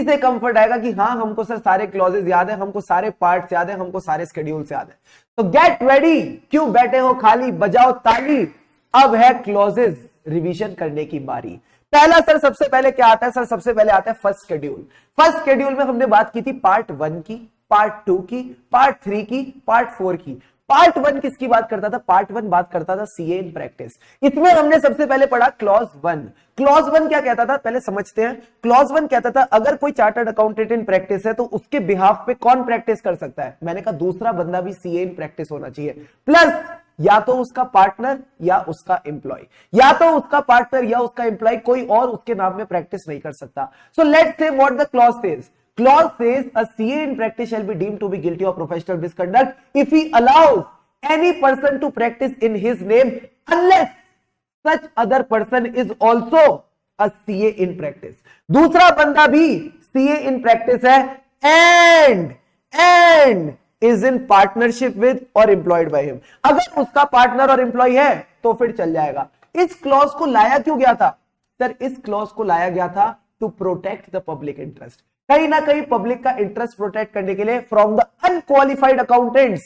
से कंफर्ट आएगा कि हाँ हमको सर सारे क्लॉजेस याद है, हमको सारे पार्ट्स याद है, हमको सारे शेड्यूल्स याद है। तो गेट रेडी, क्यों बैठे हो खाली, बजाओ ताली, अब है क्लॉजेस रिवीजन करने की बारी। पहला सर सबसे पहले क्या आता है, सर सबसे पहले आता है फर्स्ट शेड्यूल। फर्स्ट शेड्यूल में हमने बात की थी पार्ट 1 की, पार्ट 2 की, पार्ट 3 की, पार्ट 4 की। पार्ट 1 किसकी बात करता था, पार्ट 1 बात करता था सीए इन प्रैक्टिस। इसमें हमने सबसे पहले पढ़ा क्लॉज 1। क्लॉज 1 क्या कहता था, पहले समझते हैं। क्लॉज 1 कहता था अगर कोई चार्टर्ड अकाउंटेंट इन प्रैक्टिस है तो उसके बिहाफ पे कौन प्रैक्टिस कर सकता है, मैंने कहा दूसरा बंदा भी सीए इन प्रैक्टिस होना चाहिए, प्लस या तो उसका पार्टनर या उसका एम्प्लॉय, या तो उसका पार्टनर या उसका एम्प्लॉय, कोई और उसके नाम में प्रैक्टिस नहीं कर सकता। So let's say what the clause says. Clause says a CA in practice shall be deemed to be guilty of professional misconduct if he allows any person to practice in his name unless such other person is also a CA in practice। दूसरा बंदा भी CA in practice है and is in partnership with or employed by him। अगर उसका partner और employ है तो फिर चल जाएगा। इस क्लॉज को लाया क्यों गया था सर, इस क्लॉज को लाया गया था to protect the public interest. कहीं ना कहीं पब्लिक का इंटरेस्ट प्रोटेक्ट करने के लिए from the unqualified accountants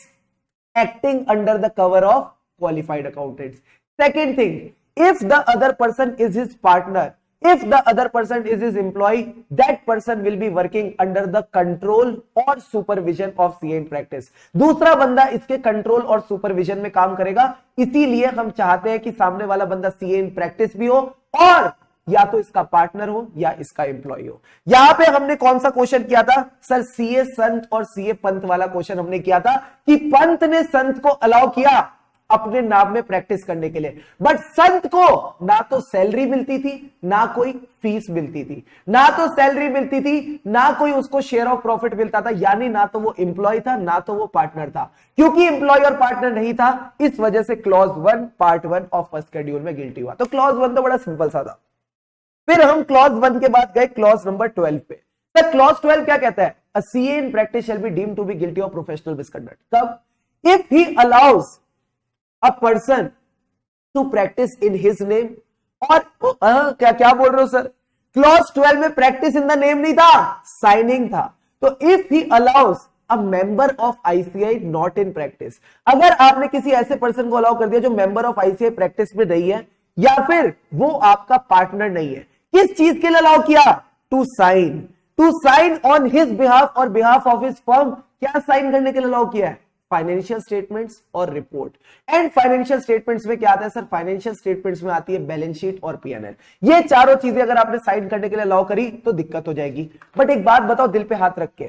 acting under the cover of qualified accountants. Second thing, if the other person is his partner, if the other person is his employee, that person will be working under the control और supervision of CA in practice। दूसरा बंदा इसके control और supervision में काम करेगा, इसीलिए हम चाहते हैं कि सामने वाला बंदा CA in practice भी हो और या तो इसका पार्टनर हो या इसका एम्प्लॉय हो। यहां पे हमने कौन सा क्वेश्चन किया था सर, CA संत और CA पंत वाला क्वेश्चन हमने किया था कि पंत ने संत को अलाउ किया अपने नाम में प्रैक्टिस करने के लिए, बट संत को ना तो सैलरी मिलती थी ना कोई फीस मिलती थी, ना तो सैलरी मिलती थी ना कोई उसको शेयर ऑफ प्रॉफिट मिलता था, यानी ना तो वो एम्प्लॉय था ना तो वो पार्टनर था। क्योंकि एम्प्लॉय और पार्टनर नहीं था, इस वजह से clause 1 part 1 of first schedule में गिल्टी हुआ। तो क्लॉज 1 तो बड़ा सिंपल सा था। फिर हम क्लॉज 1 के बाद गए क्लॉज नंबर 12 पे। सर क्लॉज 12 क्या कहता है, a CA in practice shall be deemed to be guilty of professional misconduct. कब, if he allows a person to practice in his name। और क्या बोल रहे हो सर, क्लॉज 12 में प्रैक्टिस इन द नेम नहीं था, साइनिंग था। तो if he allows a member of ICI not in practice, अगर आपने किसी ऐसे पर्सन को अलाउ कर दिया जो मेंबर ऑफ आईसीआई प्रैक्टिस में नहीं है या फिर वो आपका पार्टनर नहीं है, किस चीज के लिए अलाउ किया, to sign on his behalf और बिहाफ ऑफ हिज फर्म। क्या साइन करने के लिए अलाउ किया है, फाइनेंशियल स्टेटमेंट्स और रिपोर्ट। एंड फाइनेंशियल स्टेटमेंट्स में क्या आता है सर, फाइनेंशियल स्टेटमेंट्स में आती है बैलेंस शीट और पीएनएल। ये चारों चीजें अगर आपने साइन करने के लिए अलाउ करी तो दिक्कत हो जाएगी। बट एक बात बताओ दिल पे हाथ रख के,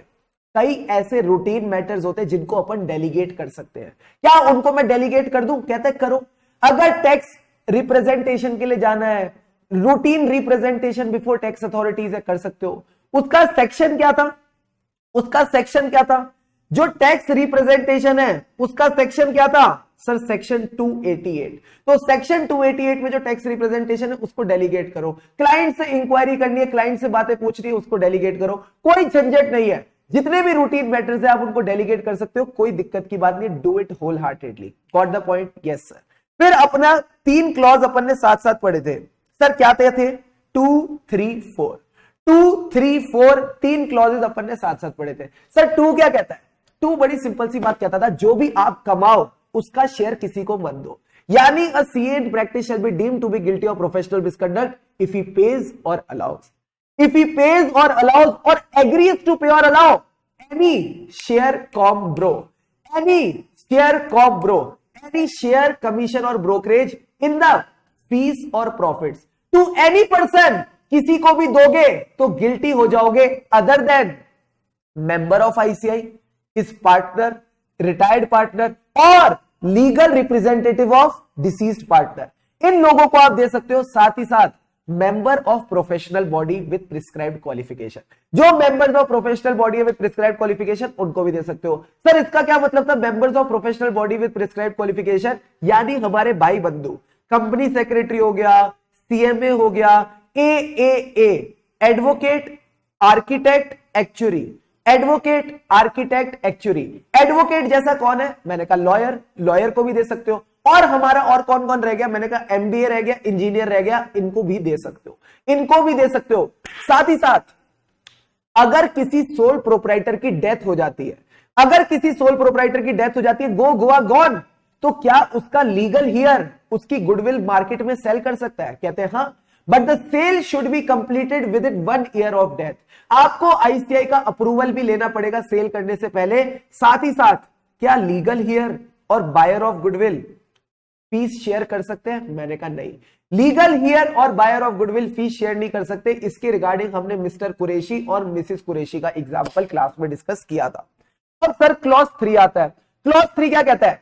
कई ऐसे रूटीन मैटर्स होते हैं जिनको अपन डेलीगेट कर सकते हैं। क्या उनको मैं डेलीगेट कर दूं, कहते हैं करो। अगर टैक्स रिप्रेजेंटेशन के लिए जाना है, routine representation before tax authorities है, कर सकते हो। उसका सेक्शन क्या था, उसका सेक्शन क्या था, जो टैक्स रिप्रेजेंटेशन है उसका सेक्शन क्या था सर, सेक्शन 288। तो सेक्शन 288 में जो टैक्स रिप्रेजेंटेशन है उसको डेलीगेट करो। क्लाइंट से इंक्वायरी करनी है, क्लाइंट से बातें पूछनी है, उसको डेलीगेट करो। कोई झंझट नहीं है, जितने भी रूटीन मैटर्स है आप उनको डेलीगेट कर सकते हो, कोई दिक्कत की बात नहीं। Do it wholeheartedly. Got the point, yes sir. फिर अपना 3 क्लॉज अपन ने साथ साथ पढ़े थे सर, क्या थे 2, 3, 4। 2, 3, 4 3 क्लॉजेस अपन ने साथ साथ पढ़े थे। सर 2 क्या कहता है, 2 बड़ी सिंपल सी बात कहता था, जो भी आप कमाओ उसका शेयर किसी को मत दो। यानी a CA in practice shall be deemed to be guilty of professional misconduct if he pays or allows, if he pays or allows or agrees to pay or allow any share com bro, any share com bro, any share commission or brokerage in the fees or profits to any person. किसी को भी दोगे तो guilty हो जाओगे other than member of ICI, इस partner, retired partner और legal representative of deceased partner. इन लोगों को आप दे सकते हो, साथ ही साथ member of professional body with prescribed qualification. जो members of professional body with prescribed qualification उनको भी दे सकते हो। सर इसका क्या मतलब था, members of professional body with prescribed qualification यानी हमारे भाई बंधु, कंपनी सेक्रेटरी हो गया, सीएमए हो गया, AAA advocate architect actuary, advocate architect actuary. Advocate जैसा कौन है, मैंने कहा लॉयर, लॉयर को भी दे सकते हो। और हमारा और कौन कौन रह गया, मैंने कहा एमबीए रह गया, इंजीनियर रह गया, इनको भी दे सकते हो, इनको भी दे सकते हो। साथ ही साथ अगर किसी सोल प्रोप्राइटर की डेथ हो जाती है, अगर किसी सोल प्रोप्राइटर की डेथ हो जाती है, गो गोवा गॉन, तो क्या उसका लीगल हियर उसकी गुडविल मार्केट में सेल कर सकता है? कहते हैं हाँ, but the sale should be completed within 1 year of death. आपको आईसीआई का अप्रूवल भी लेना पड़ेगा सेल करने से पहले। साथ ही साथ क्या लीगल हियर और buyer of goodwill fees share कर सकते हैं? मैंने कहा नहीं, लीगल हियर और buyer of goodwill fees share नहीं कर सकते। इसके रिगार्डिंग हमने मिस्टर कुरैशी और मिसेस कुरैशी का एग्जांपल क्लास में डिस्कस किया था। और सर क्लॉज 3 आता है। क्लॉज 3 क्या कहता है?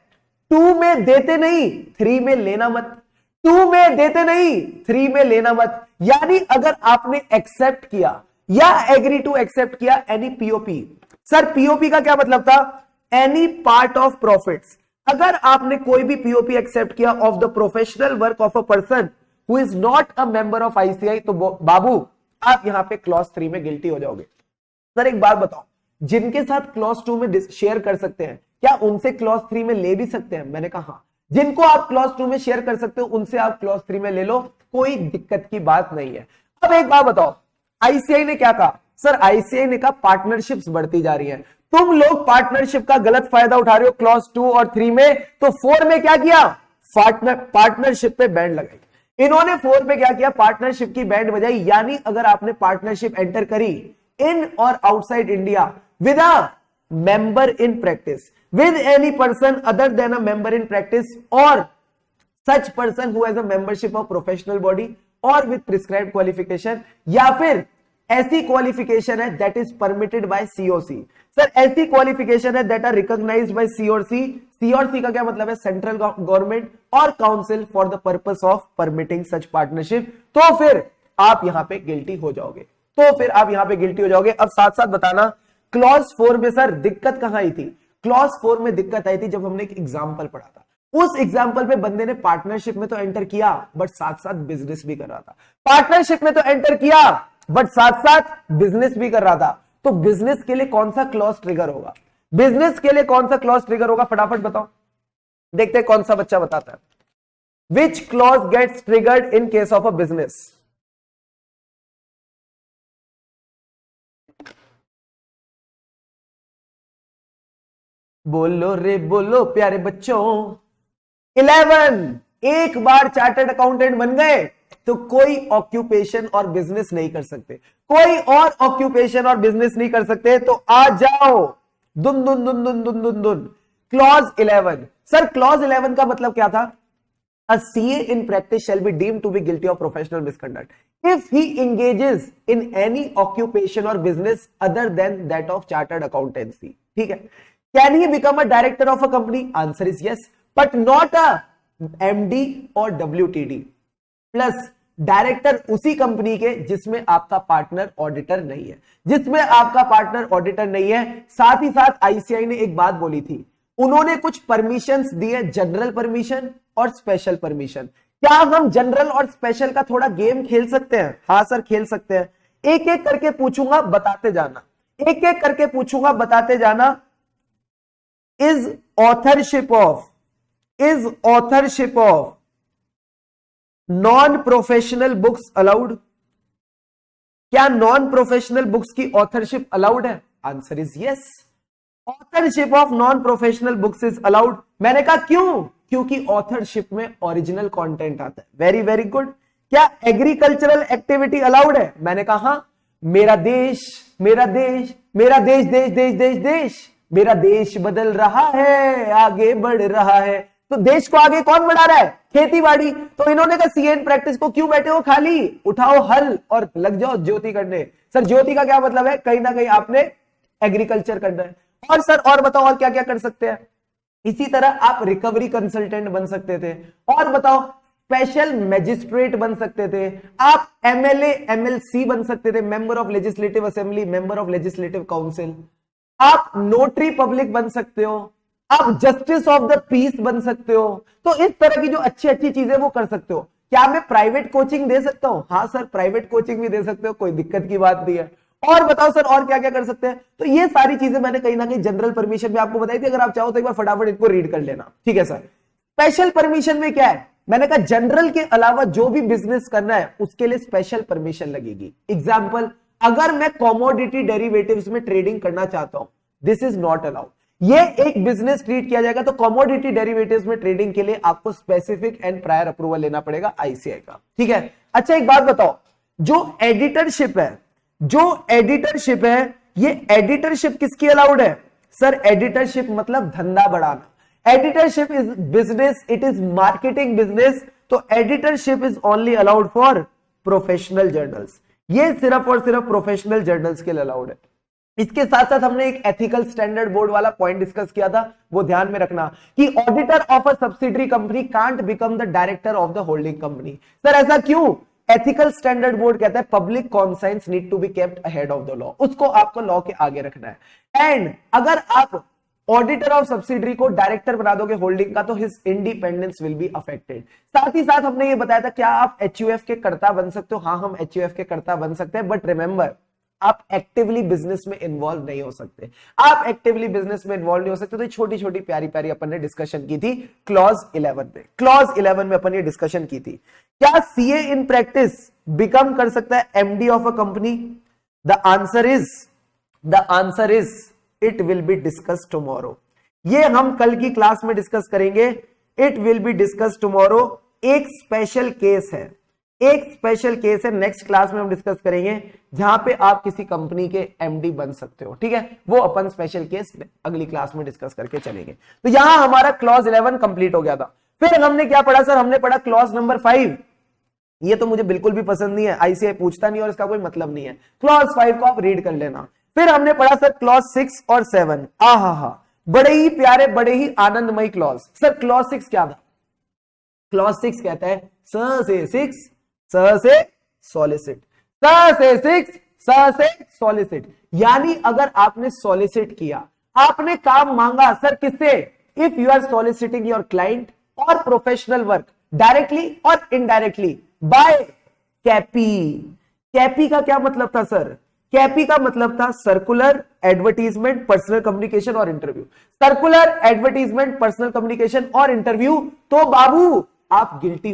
2 में देते नहीं, 3 में लेना मत। 2 में देते नहीं, 3 में लेना मत। यानी अगर आपने एक्सेप्ट किया या एग्री टू एक्सेप्ट किया एनी पीओपी। सर पीओपी का क्या मतलब था? Any part of profits. अगर आपने कोई भी पीओपी एक्सेप्ट किया of the professional work of a person who is not a member of ICI, तो बाबू आप यहां पे क्लॉज 3 में गिल्टी हो जाओगे। सर एक बात बताओ, जिनके साथ क्लॉज 2 में शेयर कर सकते हैं, क्या उनसे क्लॉज 3 में ले भी सकते हैं? मैंने कहा हाँ, जिनको आप क्लॉज 2 में शेयर कर सकते हो उनसे आप क्लॉज 3 में ले लो, कोई दिक्कत की बात नहीं है। अब एक बात बताओ, आईसीआई ने क्या कहा? सर आईसीआई ने कहा पार्टनरशिप्स बढ़ती जा रही है। तुम लोग पार्टनरशिप का गलत फायदा उठा रहे हो क्लॉज 2 और 3 में, तो 4 में क्या किया? पार्टनरशिप पे बैंड लगाई। इन्होंने 4 पे क्या किया? पार्टनरशिप की बैंड बजाई। यानी अगर आपने पार्टनरशिप एंटर करी इन और outside India with a member in practice, with any person other than a member in practice or such person who has a membership of professional body or with prescribed qualification, या फिर ऐसी qualification है that is permitted by COC। Sir ऐसी qualification है that are recognized by COC। COC का क्या मतलब है? सेंट्रल गवर्नमेंट और council for the purpose of permitting such partnership. तो फिर आप यहां पे गिल्टी हो जाओगे, तो फिर आप यहां पे गिल्टी हो जाओगे। अब साथ साथ बताना क्लॉज 4 में सर दिक्कत कहां आई थी? क्लॉज 4 में दिक्कत आई थी जब हमने एक एग्जांपल पढ़ा था। उस एग्जांपल पे बंदे ने पार्टनरशिप में तो एंटर किया बट साथ साथ बिजनेस भी कर रहा था। पार्टनरशिप में तो एंटर किया बट साथ साथ बिजनेस भी कर रहा था। तो बिजनेस के लिए कौन सा क्लॉज ट्रिगर होगा? बिजनेस के लिए कौन सा क्लॉज ट्रिगर होगा? फटाफट बताओ, देखते हैं कौन सा बच्चा बताता है। Which clause gets triggered in case of a business? बोलो रे बोलो प्यारे बच्चों। 11। एक बार चार्टर्ड अकाउंटेंट बन गए तो कोई ऑक्यूपेशन और बिजनेस नहीं कर सकते, कोई और ऑक्यूपेशन और बिजनेस नहीं कर सकते। तो आ जाओ, दुन दुन दुन दुन दुन दुन दुन। क्लॉज 11। सर क्लॉज 11 का मतलब क्या था? A CA in practice shall be deemed to be guilty of professional misconduct if he engages in any occupation or business other than that of chartered accountancy। ठीक है। Can he become a director of a company? Answer is yes, but not a MD और WTD। Plus director उसी company के जिसमें आपका partner auditor नहीं है, जिसमें आपका पार्टनर ऑडिटर नहीं है। साथ ही साथ आईसीआई ने एक बात बोली थी, उन्होंने कुछ परमिशंस दिए, जनरल परमिशन और स्पेशल परमिशन। क्या हम जनरल और स्पेशल का थोड़ा गेम खेल सकते हैं? हाँ सर खेल सकते हैं। एक एक करके पूछूंगा, बताते जाना, एक एक करके पूछूंगा, बताते जाना। Is authorship of non professional books allowed? क्या नॉन प्रोफेशनल बुक्स की ऑथरशिप अलाउड है? Answer is yes, authorship of non professional books is allowed. मैंने कहा क्यों? क्योंकि ऑथरशिप में ओरिजिनल कंटेंट आता है। Very very good. क्या एग्रीकल्चरल एक्टिविटी अलाउड है? मैंने कहा हाँ। मेरा देश मेरा देश मेरा देश देश देश देश देश, मेरा देश बदल रहा है, आगे बढ़ रहा है। तो देश को आगे कौन बढ़ा रहा है? खेती बाड़ी। तो इन्होंने कहा सीए इन प्रैक्टिस को क्यों बैठे हो खाली, उठाओ हल और लग जाओ ज्योति करने। सर ज्योति का क्या मतलब है? कहीं ना कहीं आपने एग्रीकल्चर करना है। और सर और बताओ और क्या क्या कर सकते हैं? इसी तरह आप रिकवरी कंसल्टेंट बन सकते थे। और बताओ स्पेशल मैजिस्ट्रेट बन सकते थे, आप एमएलए एमएलसी बन सकते थे, member of legislative assembly, member of legislative council, आप नोटरी पब्लिक बन सकते हो, आप जस्टिस ऑफ द पीस बन सकते हो। तो इस तरह की जो अच्छी अच्छी चीजें वो कर सकते हो। क्या मैं प्राइवेट कोचिंग दे सकता हूं? हाँ सर प्राइवेट कोचिंग भी दे सकते हो, कोई दिक्कत की बात नहीं है। और बताओ सर और क्या क्या कर सकते हैं? तो ये सारी चीजें मैंने कहीं ना कहीं जनरल परमिशन में आपको बताई थी। अगर आप चाहो तो एक बार फटाफट इनको रीड कर लेना। ठीक है सर। स्पेशल परमिशन में क्या है? मैंने कहा जनरल के अलावा जो भी बिजनेस करना है उसके लिए स्पेशल परमिशन लगेगी। एग्जाम्पल अगर मैं कॉमोडिटी डेरिवेटिव्स में ट्रेडिंग करना चाहता हूं, दिस इज नॉट अलाउड। ये एक बिजनेस ट्रीट किया जाएगा। तो कॉमोडिटी डेरिवेटिव्स में ट्रेडिंग के लिए आपको स्पेसिफिक एंड प्रायर अप्रूवल लेना पड़ेगा आईसीआई का, ठीक है। अच्छा एक बात बताओ, जो एडिटरशिप है ये एडिटरशिप किसकी अलाउड है? सर एडिटरशिप मतलब धंधा बढ़ाना। Editorship is business, it is marketing business. तो editorship is only allowed for professional journals. ये सिर्फ और सिर्फ प्रोफेशनल जर्नल्स के लिए अलाउड है। इसके साथ साथ हमने एक एथिकल स्टैंडर्ड बोर्ड वाला पॉइंट डिस्कस किया था, वो ध्यान में रखना कि auditor of a subsidiary company can't become the director of the holding company. Sir ऐसा क्यों? एथिकल स्टैंडर्ड बोर्ड कहता है public conscience need to be kept ahead of the law, उसको आपको लॉ के आगे रखना है। एंड अगर आप ऑडिटर ऑफ सब्सिडरी को डायरेक्टर बना दोगे होल्डिंग का, तो his independence will be affected. साथ ही साथ हमने ये बताया था क्या आप एचयूएफ के कर्ता बन सकते हो? हाँ, हम एचयूएफ के कर्ता बन सकते हैं, बट रिमेंबर आप एक्टिवली बिजनेस में इन्वॉल्व नहीं हो सकते। आप एक्टिवली बिजनेस में इन्वॉल्व नहीं हो सकते। तो छोटी छोटी प्यारी प्यारी अपन ने डिस्कशन की थी क्लॉज 11 में। क्लॉज 11 में अपन ये डिस्कशन की थी, क्या सीए इन प्रैक्टिस बिकम कर सकता है MD of a company? The answer is it will be discuss tomorrow. ये हम कल की क्लास में डिस्कस करेंगे। It will be discuss tomorrow. एक स्पेशल केस है, नेक्स्ट क्लास में हम डिस्कस करेंगे जहां पे आप किसी कंपनी के एमडी बन सकते हो, ठीक है। वो अपन स्पेशल केस अगली क्लास में डिस्कस करके चलेंगे। तो यहां हमारा क्लॉज 11 कंप्लीट हो गया था। फिर हमने क्या पढ़ा सर? हमने पढ़ा क्लॉज नंबर 5। ये तो मुझे बिल्कुल भी पसंद नहीं है, आईसीआई पूछता नहीं और इसका कोई मतलब नहीं है। क्लॉज 5 को आप रीड कर लेना। फिर हमने पढ़ा सर क्लॉज 6 और 7। आहा, बड़े ही प्यारे, बड़े ही आनंदमयी क्लॉज। सर क्लॉज 6 क्या था? क्लॉज 6 कहता है स से 6 स से सॉलिसिट, स से 6 स से सॉलिसिट। यानी अगर आपने सॉलिसिट किया, आपने काम मांगा सर किससे? If you are soliciting your client or professional work directly or indirectly by CAPI. CAPI का क्या मतलब था सर? कैपी का मतलब था सर्कुलर, एडवर्टीजमेंट, पर्सनल कम्युनिकेशन और interview. Circular, advertisement, personal communication और इंटरव्यू। तो बाबू आप गिल्टी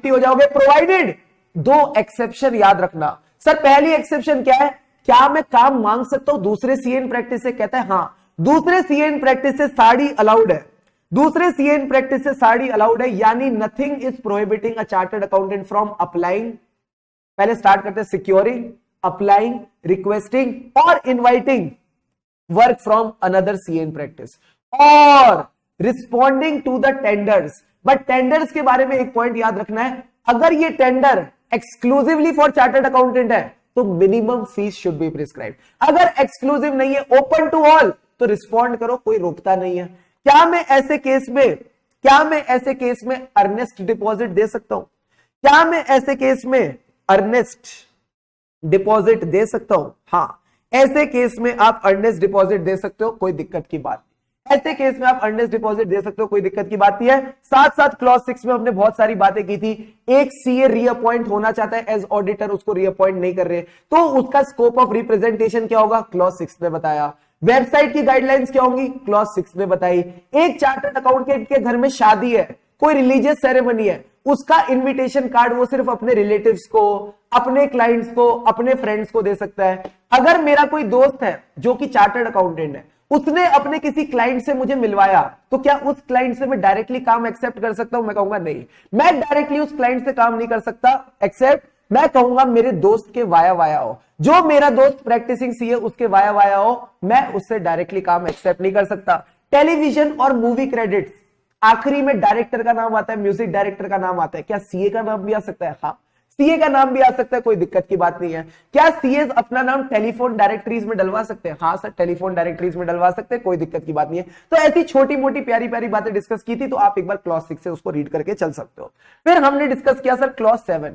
हो जाओगे, प्रोवाइडेड 2 एक्सेप्शन याद रखना। सर पहली एक्सेप्शन क्या है? क्या मैं काम मांग सकता हूं दूसरे सीए इन प्रैक्टिस से? कहता है हां, दूसरे सीए इन प्रैक्टिस से साड़ी अलाउड है। यानी nothing is prohibiting a chartered accountant from applying, पहले स्टार्ट करते हैं सिक्योरिंग, अप्लाइंग, रिक्वेस्टिंग और inviting work from another CA in practice और responding to the tenders. But tenders के बारे में एक पॉइंट याद रखना है, अगर ये tender exclusively for chartered accountant है तो minimum fees should be prescribe. अगर एक्सक्लूसिव नहीं है, ओपन टू ऑल, तो रिस्पॉन्ड करो, कोई रोकता नहीं है। क्या मैं ऐसे केस में अर्नेस्ट डिपॉजिट दे सकता हूं? क्या मैं ऐसे केस में अर्नेस्ट डिपॉजिट दे सकता हूं? हां, ऐसे केस में आप अर्नेस्ट डिपॉजिट दे सकते हो, कोई दिक्कत की बात नहीं। ऐसे केस में आप अर्नेस्ट डिपॉजिट दे सकते हो, कोई दिक्कत की बात नहीं है। साथ साथ क्लॉज 6 में हमने बहुत सारी बातें की थी। एक सीए रीअपॉइंट होना चाहता है एज ऑडिटर, उसको रीअपॉइंट नहीं कर रहे, तो उसका स्कोप ऑफ रिप्रेजेंटेशन क्या होगा? क्लॉज 6 में बताया। वेबसाइट की गाइडलाइंस क्या होंगी? क्लॉज 6 में बताई। एक चार्टर्ड अकाउंटेंट के घर में शादी है, कोई रिलीजियस सेरेमनी है, उसका इनविटेशन कार्ड वो सिर्फ अपने रिलेटिव्स को, अपने क्लाइंट्स को, अपने फ्रेंड्स को दे सकता है। अगर मेरा कोई दोस्त है जो कि चार्टर्ड अकाउंटेंट है, उसने अपने किसी क्लाइंट से मुझे मिलवाया, तो क्या उस क्लाइंट से मैं डायरेक्टली काम एक्सेप्ट कर सकता हूं? मैं कहूंगा नहीं, मैं डायरेक्टली उस क्लाइंट से काम नहीं कर सकता एक्सेप्ट, मैं कहूंगा मेरे दोस्त के वाया वाया हो, जो मेरा दोस्त प्रैक्टिसिंग सीए उसके वाया वाया हो, मैं उससे डायरेक्टली काम एक्सेप्ट नहीं कर सकता। टेलीविजन और मूवी क्रेडिट, आखिरी में डायरेक्टर का नाम आता है, म्यूजिक डायरेक्टर का नाम आता है, क्या सीए का नाम भी आ सकता है? हाँ, सीए का नाम भी आ सकता है, कोई दिक्कत की बात नहीं है। क्या सीए अपना नाम टेलीफोन डायरेक्टरीज में डलवा सकते हैं? हाँ सर, टेलीफोन डायरेक्टरीज में डलवा सकते हैं, कोई दिक्कत की बात नहीं है। तो ऐसी छोटी मोटी प्यारी प्यारी बातें डिस्कस की थी, तो आप एक बार क्लॉज 6 से उसको रीड करके चल सकते हो। फिर हमने डिस्कस किया सर क्लॉज 7।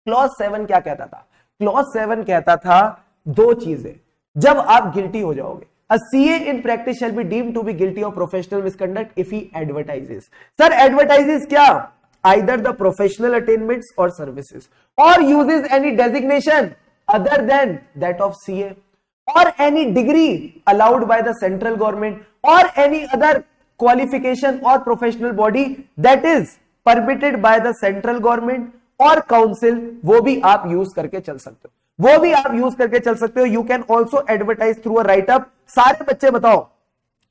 क्लॉज 7 क्या कहता था? क्लॉज 7 कहता था 2 चीजें जब आप गिल्टी हो जाओगे। A CA in practice shall be deemed to be guilty of professional misconduct if he advertises. Sir, advertises क्या? Either the professional attainments or services, or uses any designation other than that of CA, or any degree allowed by the central government, or any other qualification or professional body that is permitted by the central government or council, वो भी आप use करके चल सकते हो। वो भी आप यूज करके चल सकते हो। You can also advertise through a write up. सारे बच्चे बताओ,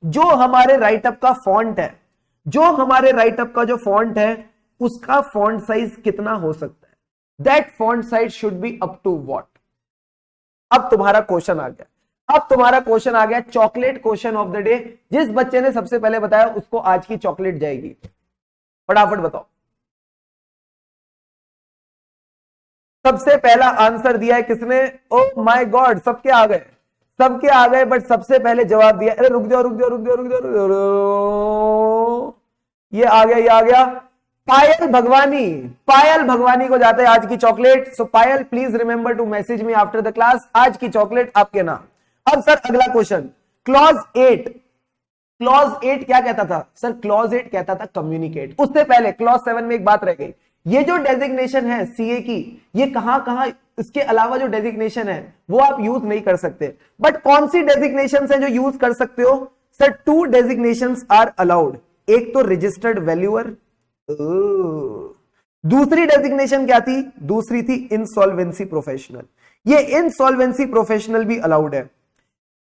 जो हमारे राइटअप का फॉन्ट है, जो हमारे राइटअप का जो फॉन्ट है, उसका फॉन्ट साइज कितना हो सकता है? That font size should be up to what? अब तुम्हारा क्वेश्चन आ गया, अब तुम्हारा क्वेश्चन आ गया, chocolate question of the day. जिस बच्चे ने सबसे पहले बताया उसको आज की चॉकलेट जाएगी। फटाफट बताओ। सबसे पहला आंसर दिया है किसने? ओ माय गॉड, सबके आ गए, सबके आ गए, बट सबसे पहले जवाब दिया, अरे रुक जाओ रुक जाओ रुक जाओ रुक जाओ, ये आ गया, ये आ गया, पायल भगवानी। पायल भगवानी को जाता है आज की chocolate. So Payal please remember to message me after the class, आज की चॉकलेट आपके नाम। अब सर अगला क्वेश्चन, क्लॉज 8। क्लॉज 8 क्या कहता था सर? क्लॉज 8 कहता था कम्युनिकेट। उससे पहले क्लॉज 7 में एक बात रह गई, ये जो डेजिग्नेशन है सीए की, ये कहां कहां, इसके अलावा जो डेजिग्नेशन है वो आप यूज नहीं कर सकते। बट कौन सी डेजिग्नेशन है जो यूज कर सकते हो? Sir 2 designations are allowed. एक तो रजिस्टर्ड वैल्यूअर, दूसरी डेजिग्नेशन क्या थी? दूसरी थी इंसॉल्वेंसी प्रोफेशनल। ये इंसॉल्वेंसी प्रोफेशनल भी अलाउड है।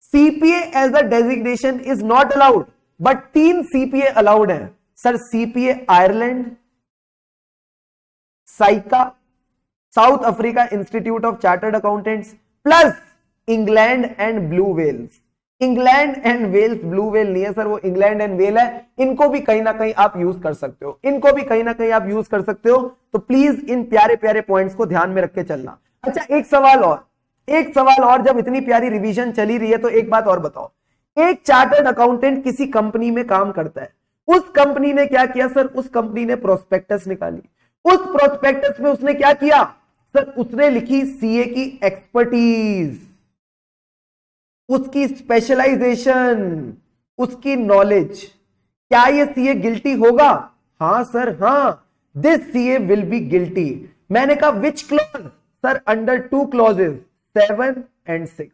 CPA as a designation is not allowed, but 3 CPA allowed है sir. CPA Ireland, SAICA, South Africa institute of chartered accountants, plus England and blue Wales. England and Wales blue well नहीं है sir, वो England and well है। इनको भी कहीं ना कहीं आप यूज कर सकते हो, इनको भी कहीं ना कहीं आप यूज कर सकते हो। तो प्लीज इन प्यारे प्यारे पॉइंट्स को ध्यान में रख के चलना। अच्छा एक सवाल और, एक सवाल और, जब इतनी प्यारी रिवीजन चली रही है तो एक बात और बताओ। एक चार्टर्ड अकाउंटेंट किसी कंपनी में काम करता है, उस कंपनी ने क्या किया सर? उस कंपनी ने प्रोस्पेक्टस निकाली। उस प्रोस्पेक्टस में उसने क्या किया सर? उसने लिखी सीए की एक्सपर्टीज, उसकी स्पेशलाइजेशन, उसकी नॉलेज। क्या ये सीए गिल्टी होगा? हां सर हां, this CA will be guilty. मैंने कहा which clause? Sir under 2 clauses 7 and 6,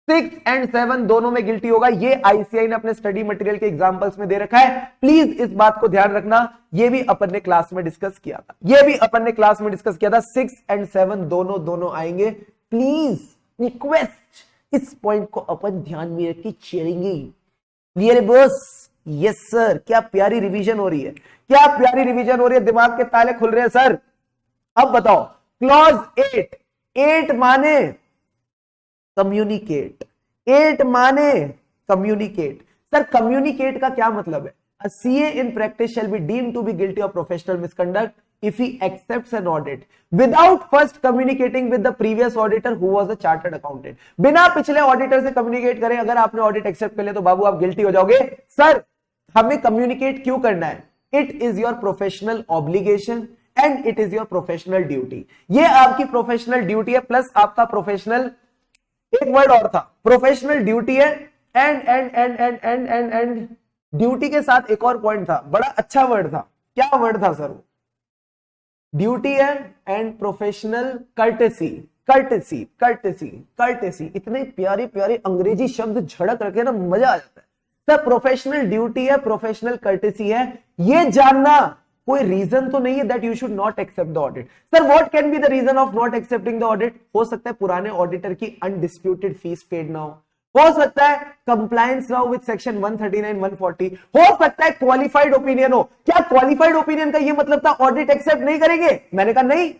6 and 7 दोनों में गिल्टी होगा। ये आईसीआई ने अपने स्टडी मटेरियल के एग्जांपल्स में दे रखा है। प्लीज इस बात को ध्यान रखना, ये भी अपन ने क्लास में डिस्कस किया था, ये भी अपन ने क्लास में डिस्कस किया था। 6 and 7 दोनों आएंगे। प्लीज रिक्वेस्ट, इस पॉइंट को अपन ध्यान में रख के चलेंगे। क्लियर है बॉस? Yes sir. क्या प्यारी रिवीजन हो रही है, क्या प्यारी रिवीजन हो रही है, दिमाग के ताले खुल रहे हैं सर। अब बताओ, क्लॉज 8, 8 माने कम्युनिकेट, 8 माने कम्युनिकेट। सर कम्युनिकेट का क्या मतलब है? A CA in practice shall be deemed to be guilty of professional misconduct if he accepts an audit without first communicating with the previous auditor who was a chartered accountant। बिना पिछले auditor से communicate करें अगर आपने audit accept कर लिया तो बाबू आप गिल्टी हो जाओगे। सर हमें कम्युनिकेट क्यों करना है? It is your professional obligation and it is your professional duty. ये आपकी प्रोफेशनल ड्यूटी है, प्लस आपका प्रोफेशनल, एक वर्ड और था, प्रोफेशनल ड्यूटी है एंड ड्यूटी के साथ एक और पॉइंट था, बड़ा अच्छा वर्ड था। क्या वर्ड था सर वो? ड्यूटी है and professional courtesy, courtesy courtesy courtesy. इतने प्यारे प्यारे अंग्रेजी शब्द झड़क रखे ना, मजा आ जाता है सर। प्रोफेशनल ड्यूटी है, प्रोफेशनल कर्टेसी है, ये जानना कोई रीजन तो नहीं है that you should not accept the audit. Sir what can be the reason of not accepting the audit? हो सकता है पुराने ऑडिटर की अनडिस्प्यूटेड फीस पेड ना हो सकता है कंप्लायंस ना हो विद सेक्शन 139 140, हो सकता है क्वालिफाइड ओपिनियन हो। क्या क्वालिफाइड ओपिनियन का ये मतलब था ऑडिट एक्सेप्ट नहीं करेंगे? मैंने कहा नहीं।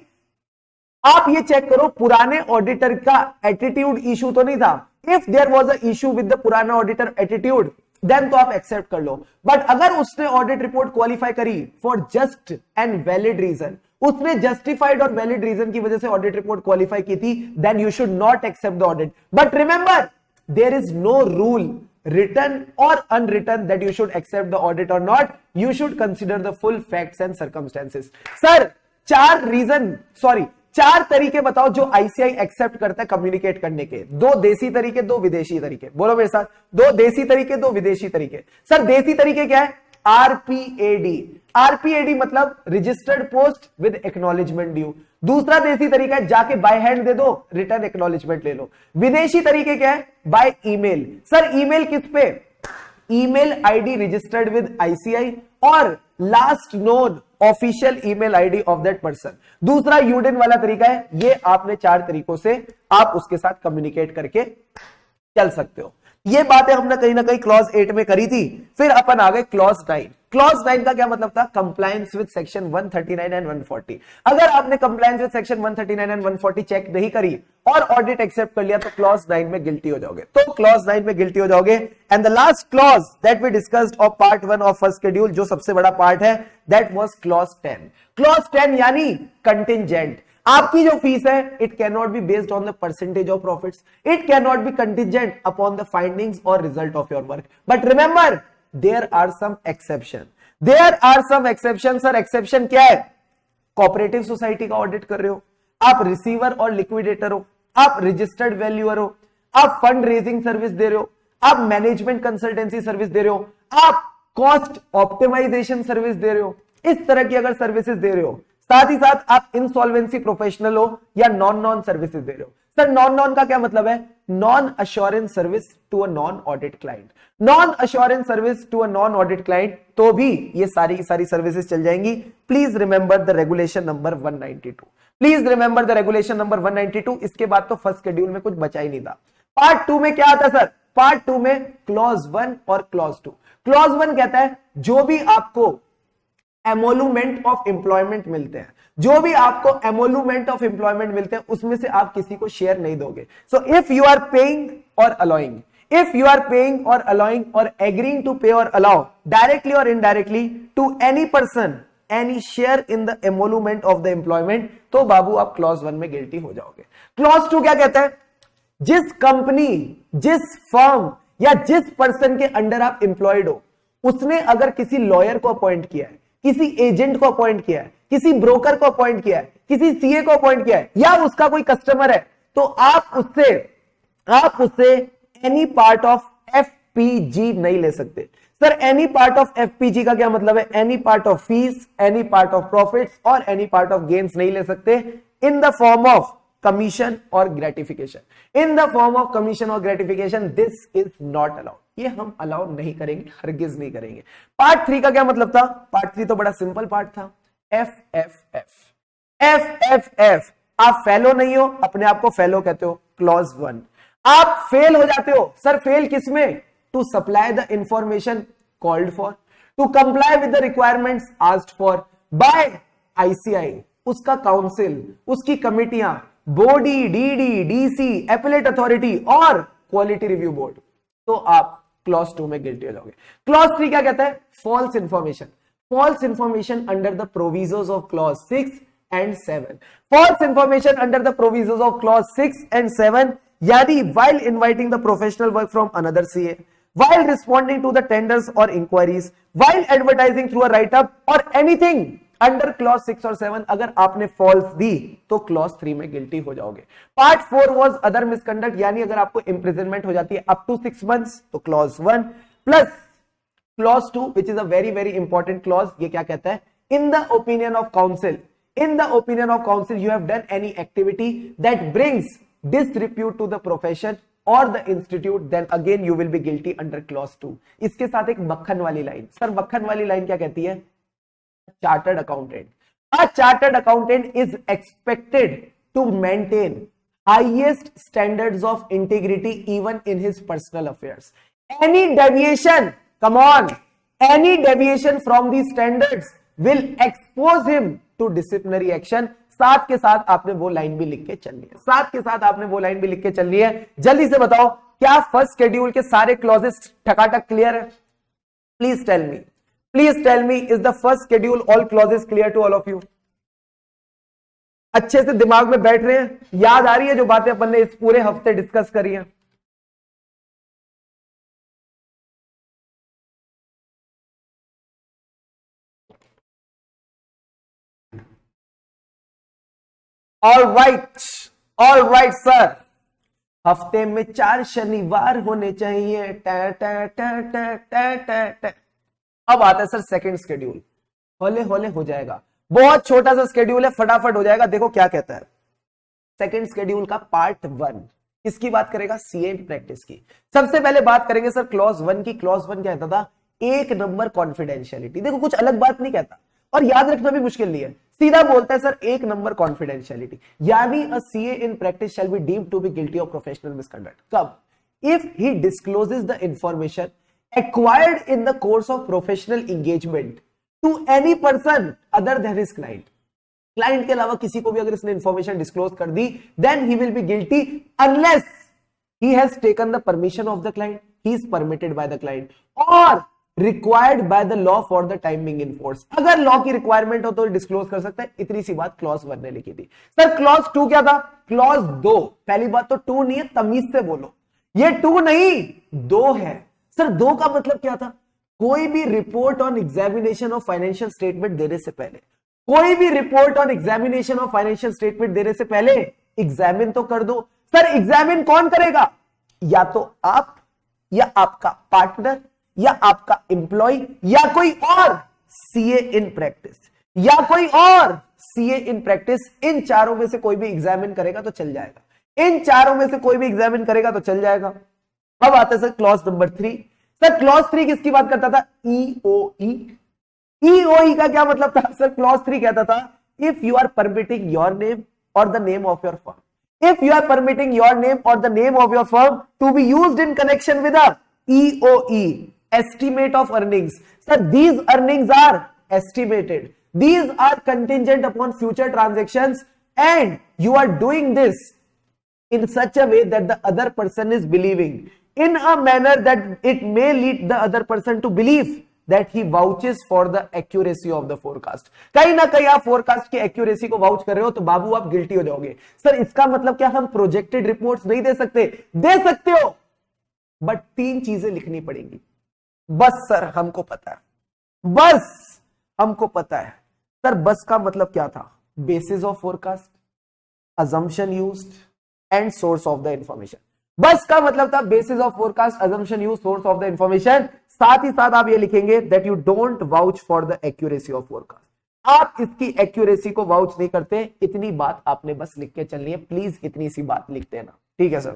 आप ये चेक करो पुराने ऑडिटर का एटीट्यूड इशू तो नहीं था। If there was a issue with the पुराना ऑडिटर एटीट्यूड देन तो आप एक्सेप्ट कर लो। बट अगर उसने ऑडिट रिपोर्ट क्वालिफाई करी for just and valid reason, उसने जस्टिफाइड और वैलिड रीजन की वजह से ऑडिट रिपोर्ट क्वालिफाई की थी, then you should not accept the audit. But remember there is no rule written or unwritten that you should accept the audit or not. You should consider the full facts and circumstances। Sir 4 तरीके बताओ जो ICI accept करता है communicate करने के। 2 देसी तरीके, 2 विदेशी तरीके। बोलो मेरे साथ, 2 देसी तरीके, 2 विदेशी तरीके। सर देसी तरीके क्या है? आरपीएडी। आरपीएडी मतलब registered post with acknowledgement due. दूसरा देसी तरीका है जाके बाय हैंड दे दो, रिटर्न एक्नॉलेजमेंट ले लो। विदेशी तरीके क्या है? By email. सर ईमेल किस पे? Email ID registered with ICI और last known official email ID of that person. दूसरा यूडिन वाला तरीका है, ये आपने 4 तरीकों से आप उसके साथ कम्युनिकेट करके चल सकते हो। ये बातें हमने कहीं ना कहीं क्लॉज 8 में करी थी। फिर अपन आ गए क्लॉज 9। क्लॉज 9 का क्या मतलब था? Compliance with section 139 and 140। अगर आपने compliance with section 139 and 140 check नहीं करी और ऑडिट एक्सेप्ट कर लिया तो क्लॉज 9 में गिल्टी हो जाओगे। तो क्लॉज 9 में गिल्टी हो जाओगे। And the last clause that we discussed of part 1 of first schedule, जो सबसे बड़ा पार्ट है, दैट वाज क्लॉज 10। क्लॉज 10 यानी कंटिंजेंट। आपकी जो फीस है, it can not be based on the percentage of profits, it can not be contingent upon the findings और result of your work. But remember, there are some exception, there are some exception. Sir exception क्या है? Cooperative society का audit कर रहे हो, आप receiver और liquidator हो, आप रजिस्टर्ड वैल्यूअर हो, आप फंड रेजिंग सर्विस दे रहे हो, आप मैनेजमेंट कंसल्टेंसी सर्विस दे रहे हो, आप कॉस्ट ऑप्टिमाइजेशन सर्विस दे रहे हो, इस तरह की अगर सर्विसेज दे रहे हो, साथ ही साथ आप इंसॉल्वेंसी प्रोफेशनल हो या नॉन सर्विसेज दे रहे हो। सर नॉन का क्या मतलब है? Non assurance service to a non audit client. Non assurance service to a non audit client, तो भी ये सारी की सारी सर्विसेज चल जाएंगी। Please remember the regulation number 192। Please remember the regulation number 192। इसके बाद तो फर्स्ट शेड्यूल में कुछ बचा ही नहीं था। पार्ट 2 में क्या आता है सर? पार्ट 2 में क्लॉज 1 और क्लॉज 2। क्लॉज 1 कहता है जो भी आपको एमोलूमेंट ऑफ एम्प्लॉयमेंट मिलते हैं, जो भी आपको एमोलूमेंट ऑफ एम्प्लॉयमेंट मिलते हैं, उसमें से आप किसी को शेयर नहीं दोगे। So if you are paying और allowing, if you are paying or allowing or agreeing to pay or allow directly or indirectly to any person any share in the emolument of the employment, तो बाबू आप clause 1 में guilty हो जाओगे। Clause 2 क्या कहता है? जिस कंपनी, जिस फर्म या जिस पर्सन के अंडर आप एम्प्लॉयड हो, उसने अगर किसी लॉयर को अपॉइंट किया है, किसी एजेंट को अपॉइंट किया है, किसी ब्रोकर को अपॉइंट किया है, किसी सीए को अपॉइंट किया है, या उसका कोई कस्टमर है, तो आप उससे एनी पार्ट ऑफ एफपीजी नहीं ले सकते। Sir any part of FPG का क्या मतलब है? Any part of fees, any part of profits और एनी पार्ट ऑफ गेन्स नहीं ले सकते in the form of commission और gratification. In the form of commission और gratification, this is not allowed. ये हम अलाउ नहीं करेंगे, हरगिज नहीं करेंगे। पार्ट 3 का क्या मतलब था? पार्ट 3 तो बड़ा सिंपल पार्ट था। एफ। आप फेलो नहीं हो, अपने आप को फेलो कहते हो। क्लॉज 1। आप फेल हो जाते हो। सर फेल किसमें? To supply the information called for, to comply with the requirements asked for by ICI, उसका काउंसिल, उसकी कमिटियां, body, DD, DC, appellate authority और क्वालिटी रिव्यू बोर्ड, तो आप क्लॉज 2 में गिल्टी हो जाओगे। क्लॉज 3 क्या कहता है? False information. False information under the provisos of clause 6 and 7। False information under the provisos of clause 6 and 7 यानी while inviting the professional work from another CA, while responding to the tenders or inquiries, while advertising through a write-up or anything under clause 6 और 7, अगर आपने false दी तो clause 3 में guilty हो जाओगे। Part 4 was other misconduct, यानी अगर आपको imprisonment हो जाती है up to 6 months तो clause 1 plus clause 2 which is a very very important clause। ये क्या कहता है? In the opinion of counsel, in the opinion of counsel you have done any activity that brings disrepute to the profession or the institute, then again you will be guilty under clause 2। इसके साथ एक मक्खन वाली line. Sir मक्खन वाली line क्या कहती है? Chartered accountant, a chartered accountant is expected to maintain highest standards of integrity even in his personal affairs. Any deviation, come on, any deviation from these standards will expose him to disciplinary action। साथ के साथ आपने वो line भी लिख के चलनी है, साथ के साथ आपने वो लाइन भी लिख के चलनी है। जल्दी से बताओ, क्या फर्स्ट शेड्यूल के सारे क्लॉजेस ठकाठक क्लियर है? Please tell me, is the first schedule all clauses clear to all of you? अच्छे से दिमाग में बैठ रहे हैं? याद आ रही है जो बातें अपन ने इस पूरे हफ्ते डिस्कस करी है? ऑल राइट सर, हफ्ते में 4 शनिवार होने चाहिए। अब आता है सर सेकंड शेड्यूल, हौले हो जाएगा, बहुत छोटा सा शेड्यूल है, फटाफट हो जाएगा। देखो क्या कहता है सेकंड शेड्यूल का पार्ट 1। किसकी बात करेगा? सीए प्रैक्टिस की। सबसे पहले बात करेंगे सर क्लॉज 1 की। क्लॉज 1 क्या कहता था? 1 नंबर कॉन्फिडेंशियलिटी। देखो कुछ अलग बात नहीं कहता, और याद रखना भी मुश्किल नहीं है, सीधा बोलता है सर 1 नंबर कॉन्फिडेंशियलिटी, यानी a CA in practice shall be deemed to be guilty of professional misconduct कब? If he discloses the information acquired in the course of professional engagement to any person other than his client. Client के अलावा किसी को भी अगर इसने information disclose कर दी, then he will be guilty unless he has taken the permission of the client, he is permitted by the client or required by the law for the time being in force. अगर law की requirement हो तो disclose कर सकता है, इतनी सी बात clause 1 ने लिखी थी। सर क्लॉज 2 क्या था? क्लॉज 2, पहली बात तो 2 नहीं है, तमीज से बोलो, ये 2 नहीं 2 है। सर 2 का मतलब क्या था? कोई भी report on examination of financial statement देने से पहले, कोई भी report on examination of financial statement देने से पहले एग्जामिन तो कर दो। सर एग्जामिन कौन करेगा? या तो आप, या आपका पार्टनर, या आपका एम्प्लॉय, या कोई और सीए इन प्रैक्टिस, या कोई और सीए इन प्रैक्टिस। इन चारों में से कोई भी एग्जामिन करेगा तो चल जाएगा, इन चारों में से कोई भी एग्जामिन करेगा तो चल जाएगा। अब आता है sir clause number 3। Sir clause 3 किसकी बात करता था? ईओई। ईओई का क्या मतलब था? सर क्लॉज 3 कहता था if you are permitting your name और the name of your firm, if you are permitting your name or the name of your firm to be used in connection with a EOE, estimate of earnings. Sir, these earnings are estimated. These are contingent upon future transactions and you are doing this in such a way that the other person is believing in a manner that it may lead the other person to believe that he vouches for the accuracy of the forecast. कहीं ना कहीं आप forecast की accuracy को vouch कर रहे हो तो बाबू आप गिल्टी हो जाओगे। सर इसका मतलब क्या हम प्रोजेक्टेड रिपोर्ट्स नहीं दे सकते? दे सकते हो, बट 3 चीजें लिखनी पड़ेंगी। बस सर हमको पता है, बस हमको पता है। सर बस का मतलब क्या था? Basis of forecast, assumption used and source of the information। बस का मतलब था basis of forecast, assumption used, source of the information। साथ ही साथ आप ये लिखेंगे that you don't vouch for the accuracy of forecast. आप इसकी एक्यूरेसी को वाउच नहीं करते, इतनी बात आपने बस लिख के चलनी है, प्लीज इतनी सी बात लिख देना, ठीक है सर।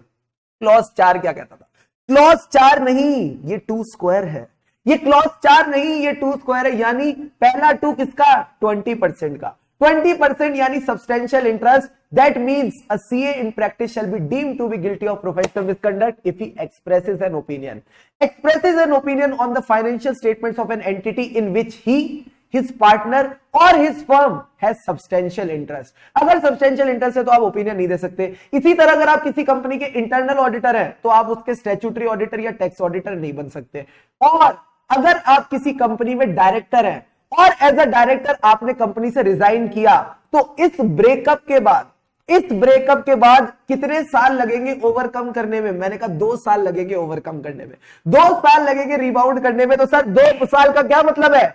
क्लॉज 4 क्या कहता था? क्लॉज 4 नहीं, ये 2 स्क्वायर है। ये क्लॉज 4 नहीं, ये 2 स्क्वायर है, यानी पहला 2 किसका? 20% का। 20% यानी substantial interest. That means a CA in practice shall be deemed to be guilty of professional misconduct if he expresses an opinion. Expresses an opinion on the financial statements of an entity in which he, his partner or his firm has substantial interest. अगर substantial interest है तो आप opinion नहीं दे सकते। इसी तरह अगर आप किसी कंपनी के इंटरनल ऑडिटर हैं तो आप उसके स्टैट्यूटरी ऑडिटर या टैक्स ऑडिटर नहीं बन सकते। और अगर आप किसी कंपनी में डायरेक्टर हैं और एज अ डायरेक्टर आपने कंपनी से रिजाइन किया तो इस ब्रेकअप के बाद कितने साल लगेंगे ओवरकम करने में? मैंने कहा 2 साल लगेंगे ओवरकम करने में, 2 साल लगेंगे रिबाउंड करने में। तो सर 2 साल का क्या मतलब है?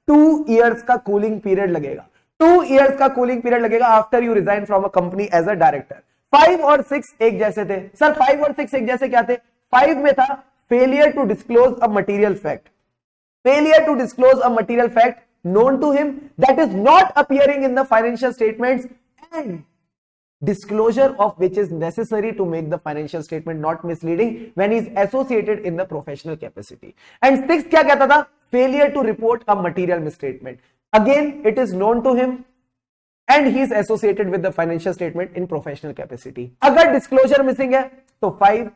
2 इयर्स का कूलिंग पीरियड लगेगा, 2 इयर्स का कूलिंग पीरियड लगेगा after you resign from a company as a director. 5 और 6 एक जैसे थे। सर 5 और 6 एक जैसे क्या थे? 5 में था failure to disclose a material fact, failure to disclose a material fact known to him that is not appearing in the financial statements and disclosure of which is necessary to make the financial statement not misleading when he is associated in the professional capacity. And 6 क्या कहता था? Failure to report a material misstatement. Again, it is known to him and he is associated with the financial statement in professional capacity. अगर disclosure missing है तो 5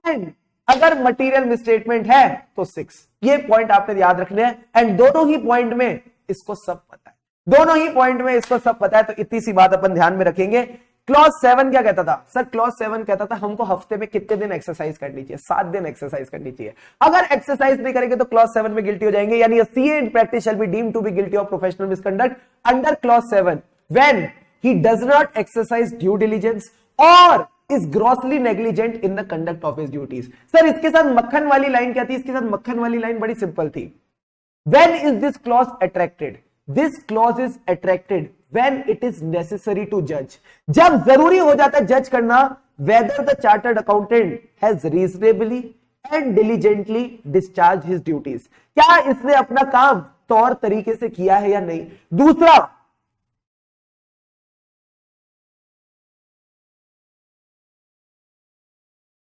and अगर material misstatement है तो 6। ये पॉइंट आपने याद रखने हैं एंड दोनों ही पॉइंट में इसको सब पता है, दोनों ही पॉइंट में इसको सब पता है। तो इतनी सी बात अपन ध्यान में रखेंगे। क्लॉज 7 क्या कहता था? सर क्लॉज 7 कहता था हमको हफ्ते में कितने दिन एक्सरसाइज करनी चाहिए? 7 दिन एक्सरसाइज करनी चाहिए। अगर एक्सरसाइज नहीं करेंगे तो क्लॉज 7 में गिल्टी हो जाएंगे, यानी CA in practice shall be deemed to be guilty of professional misconduct under clause 7 when he does not exercise due diligence और is grossly negligent in the conduct of his duties। Sir इसके साथ मक्खन वाली line क्या थी? इसके साथ मक्खन वाली लाइन बड़ी सिंपल थी। When is this clause attracted? This clause is attracted when it is necessary to judge। जब जरूरी हो जाता है जज करना whether the chartered accountant has reasonably and diligently discharged his duties। क्या इसने अपना काम तौर तरीके से किया है या नहीं। दूसरा,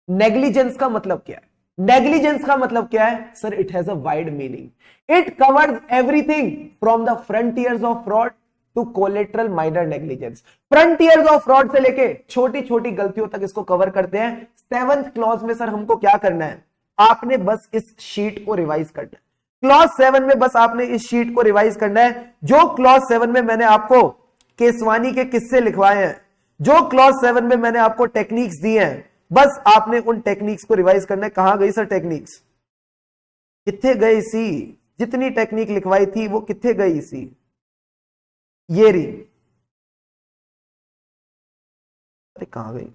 नेग्लिजेंस का मतलब क्या है? नेग्लिजेंस का मतलब क्या है sir? It has a wide meaning. It covers everything from the frontiers of fraud to collateral minor negligence. Frontiers of fraud से लेके छोटी छोटी गलतियों तक इसको कवर करते हैं। 7th क्लॉज में सर हमको क्या करना है? आपने बस इस शीट को रिवाइज करना है। क्लॉज 7 में बस आपने इस शीट को रिवाइज करना है। जो क्लॉज 7 में मैंने आपको केसवानी के किस्से लिखवाए हैं, जो क्लॉज 7 में मैंने आपको टेक्निक्स दी हैं, बस आपने उन टेक्निक्स को रिवाइज करना है। कहां गई सर टेक्निक्स? किथे गई सी? जितनी टेक्निक लिखवाई थी वो किथे गई सी? ये रही। अरे कहां गई?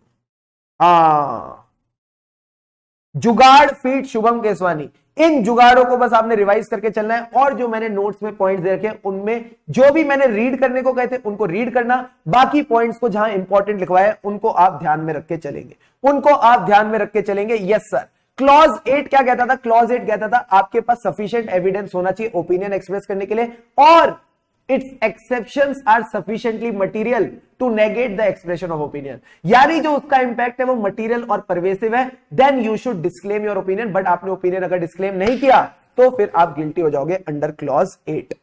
जुगाड़ फीट शुभम केसवानी। इन जुगाड़ों को बस आपने रिवाइज करके चलना है। और जो मैंने नोट्स में पॉइंट्स दे रखे हैं उनमें जो भी मैंने रीड करने को कहे थे उनको रीड करना। बाकी पॉइंट्स को जहां इंपॉर्टेंट लिखवाया उनको आप ध्यान में रख के चलेंगे, उनको आप ध्यान में रख के चलेंगे। Yes sir. क्लॉज 8 क्या कहता था? क्लॉज 8 कहता था आपके पास सफिशिएंट एविडेंस होना चाहिए ओपिनियन एक्सप्रेस करने के लिए, और its exceptions are sufficiently material to negate the expression of opinion। यानी जो उसका इंपैक्ट है वो मटीरियल और परवेसिव है, then you should disclaim your opinion. But आपने ओपिनियन अगर डिस्क्लेम नहीं किया तो फिर आप गिल्टी हो जाओगे under clause 8।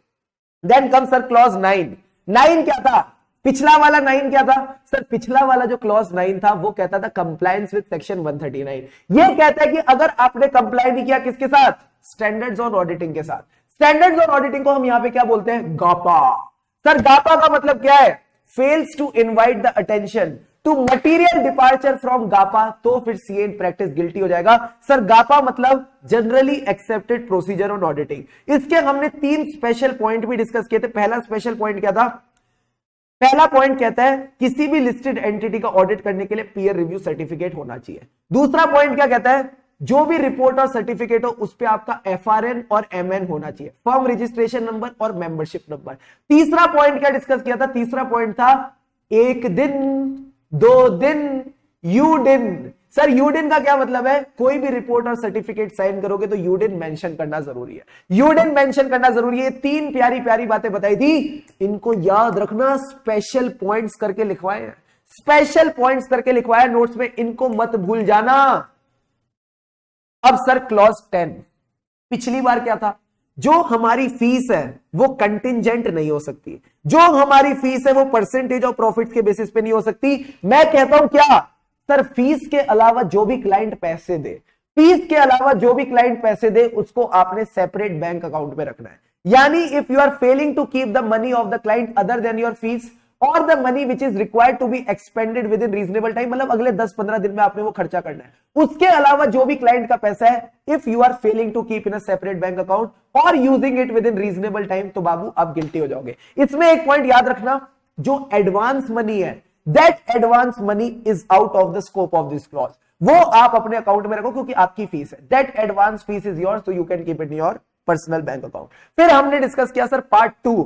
Then come sir clause 9। 9 क्या था? पिछला वाला 9 क्या था सर? पिछला वाला जो क्लॉज 9 था वो कहता था कंप्लायंस विद सेक्शन 139। ये कहता है कि अगर आपने कंप्लाई नहीं किया किसके साथ? स्टैंडर्ड्स ऑन ऑडिटिंग के साथ। स्टैंडर्ड्स ऑन ऑडिटिंग को हम यहां पे क्या बोलते हैं? गापा। सर गापा का मतलब क्या है? Fails to invite the attention to material departure from GAAP, तो फिर सीए इन प्रैक्टिस गिल्टी हो जाएगा। सर गापा मतलब generally accepted procedure on auditing. इसके हमने 3 स्पेशल पॉइंट भी डिस्कस किए थे। पहला स्पेशल पॉइंट क्या था? पहला पॉइंट कहता है किसी भी लिस्टेड एंटिटी का ऑडिट करने के लिए पीयर रिव्यू सर्टिफिकेट होना चाहिए। दूसरा पॉइंट क्या कहता है? जो भी रिपोर्ट और सर्टिफिकेट हो उस पे आपका एफआरएन और एमएन होना चाहिए, फर्म रजिस्ट्रेशन नंबर और मेंबरशिप नंबर। तीसरा पॉइंट क्या डिस्कस किया था? तीसरा पॉइंट था 1 दिन 2 दिन यूडिन। सर यूडिन का क्या मतलब है? कोई भी रिपोर्ट और सर्टिफिकेट साइन करोगे तो यूडिन मेंशन करना जरूरी है। यूडिन मेंशन करना जरूरी है। 3 प्यारी प्यारी बातें बताई थी, इनको याद रखना। स्पेशल पॉइंट्स करके लिखवाए हैं, स्पेशल पॉइंट्स करके लिखवाया नोट्स में, इनको मत भूल जाना। अब सर क्लॉज 10। पिछली बार क्या था? जो हमारी फीस है वो कंटिंजेंट नहीं हो सकती, जो हमारी फीस है वो परसेंटेज ऑफ प्रॉफिट के बेसिस पे नहीं हो सकती। मैं कहता हूं क्या सर? फीस के अलावा जो भी क्लाइंट पैसे दे, फीस के अलावा जो भी क्लाइंट पैसे दे उसको आपने सेपरेट बैंक अकाउंट में रखना है। यानी if you are failing to keep the money of the client other than your fees और the money which is required to be expended within reasonable time, मतलब अगले 10-15 दिन में आपने वो खर्चा करना है, उसके अलावा जो भी क्लाइंट का पैसा है, if you are failing to keep in a separate bank account और using it within reasonable time, तो बाबू आप गिल्टी हो जाओगे। इसमें एक पॉइंट याद रखना, जो एडवांस मनी है that advance money is out of the scope of this clause, वो आप अपने अकाउंट में रखो क्योंकि आपकी फीस है। That advance fees is yours, so you can keep it in your personal bank account. फिर हमने डिस्कस किया सर पार्ट 2।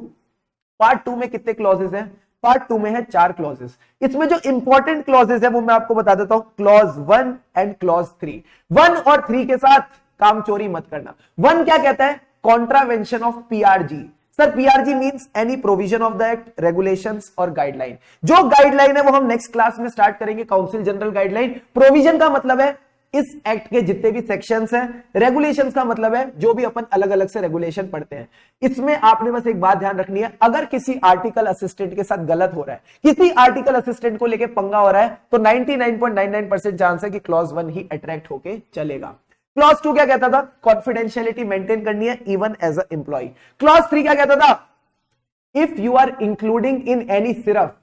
पार्ट 2 में कितने क्लॉजेस हैं? पार्ट 2 में है 4 क्लॉजेस। इसमें जो इंपॉर्टेंट क्लॉजेस है वो मैं आपको बता देता हूं, क्लॉज 1 एंड क्लॉज 3। 1 और 3 के साथ काम चोरी मत करना। 1 क्या कहता है? Contravention of PRG. Sir PRG means any provision of the act, regulations और गाइडलाइन। जो गाइडलाइन है वो हम नेक्स्ट क्लास में स्टार्ट करेंगे, काउंसिल जनरल गाइडलाइन। प्रोविजन का मतलब है इस एक्ट के जितने भी सेक्शंस हैं। रेगुलेशंस का मतलब है जो भी अपन अलग अलग से रेगुलेशन पढ़ते हैं। इसमें आपने बस एक बात ध्यान रखनी है, अगर किसी आर्टिकल असिस्टेंट के साथ गलत हो रहा है, किसी आर्टिकल असिस्टेंट को लेके पंगा हो रहा है, तो 99.99% चांस है कि क्लॉज 1 ही अट्रैक्ट होके चलेगा। क्लॉज 2 क्या कहता था? कॉन्फिडेंशियलिटी मेंटेन करनी है even as a employ. Clause 3 क्या कहता था? If you are including in any सिर्फ।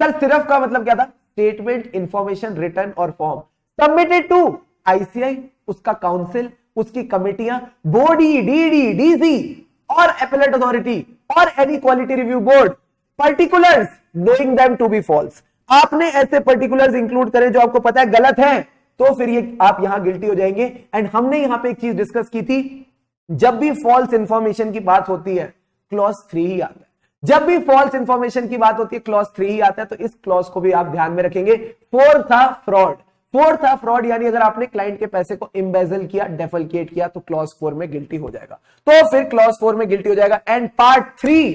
सर सिर्फ का मतलब क्या था? स्टेटमेंट, इंफॉर्मेशन, रिटर्न और फॉर्म सबमिटेड टू आईसीआई, उसका काउंसिल, उसकी कमेटियां, बॉडी, डीडी, डीसी और एपेलेट अथॉरिटी और any quality review board, particulars knowing them to be false. आपने ऐसे पर्टिकुलर्स इंक्लूड करें जो आपको पता है गलत है, तो फिर ये आप यहां गिल्टी हो जाएंगे। एंड हमने यहां पे एक चीज डिस्कस की थी, जब भी फॉल्स इंफॉर्मेशन की बात होती है क्लॉज 3 ही आता है। जब भी फॉल्स इंफॉर्मेशन की बात होती है क्लॉज 3 ही आता है, तो इस क्लॉज को भी आप ध्यान में रखेंगे। 4 था फ्रॉड। 4 था फ्रॉड, यानी अगर आपने क्लाइंट के पैसे को इम्बेजल किया, डेफलकेट किया, तो क्लॉज 4 में गिल्टी हो जाएगा। तो फिर क्लॉज 4 में गिल्टी हो जाएगा। एंड पार्ट 3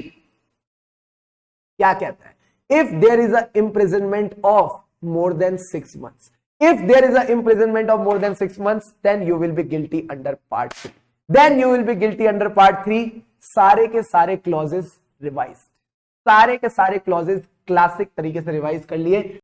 क्या कहता है? If there is a imprisonment of more than 6 months, If there is a imprisonment of more than 6 months, then you will be guilty under part 3. Then you will be guilty under part 3. सारे के सारे clauses revise, सारे के सारे clauses classic तरीके से revise कर लिए।